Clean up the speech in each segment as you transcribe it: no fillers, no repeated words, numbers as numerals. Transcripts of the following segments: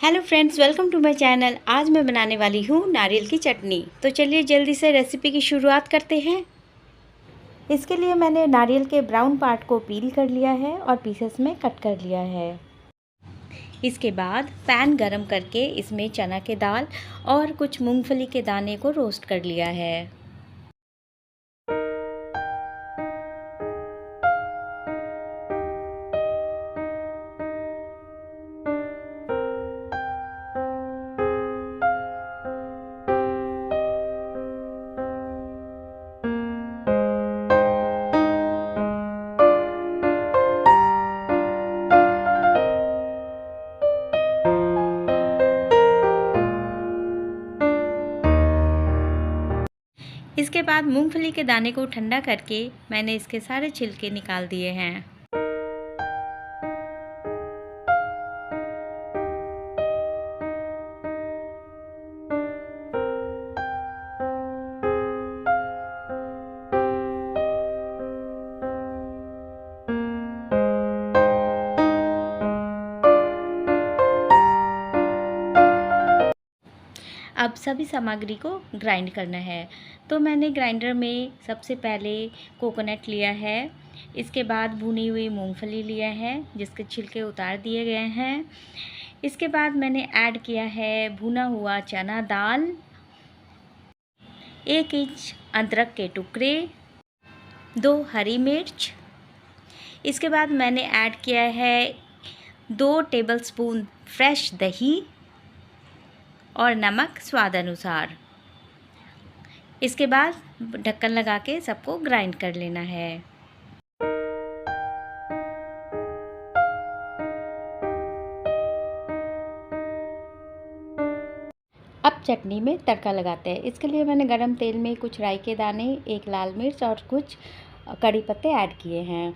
Hello friends, welcome to my channel. आज मैं बनाने वाली हूँ नारियल की चटनी। तो चलिए जल्दी से रेसिपी की शुरुआत करते हैं। इसके लिए मैंने नारियल के ब्राउन पार्ट को पील कर लिया है और पीसेस में कट कर लिया है। इसके बाद पैन गरम करके इसमें चना के दाल और कुछ मूंगफली के दाने को रोस्ट कर लिया है। इसके बाद मूंगफली के दाने को ठंडा करके मैंने इसके सारे छिलके निकाल दिए हैं। अब सभी सामग्री को ग्राइंड करना है। तो मैंने ग्राइंडर में सबसे पहले कोकोनट लिया है। इसके बाद भुनी हुई मूंगफली लिया है जिसके छिलके उतार दिए गए हैं। इसके बाद मैंने ऐड किया है भुना हुआ चना दाल, 1 इंच अदरक के टुकड़े, 2 हरी मिर्च। इसके बाद मैंने ऐड किया है 2 टेबलस्पून फ्रेश दही और नमक स्वाद अनुसार। इसके बाद ढक्कन लगा के सबको ग्राइंड कर लेना है। अब चटनी में तड़का लगाते हैं। इसके लिए मैंने गरम तेल में कुछ राई के दाने, 1 लाल मिर्च और कुछ कड़ी पत्ते ऐड किए हैं।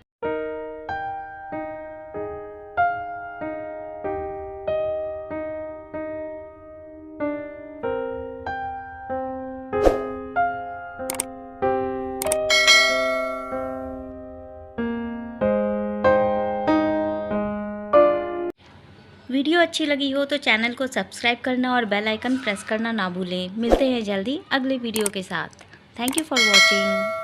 वीडियो अच्छी लगी हो तो चैनल को सब्सक्राइब करना और बेल आइकन प्रेस करना ना भूलें। मिलते हैं जल्दी अगले वीडियो के साथ। Thank you for watching.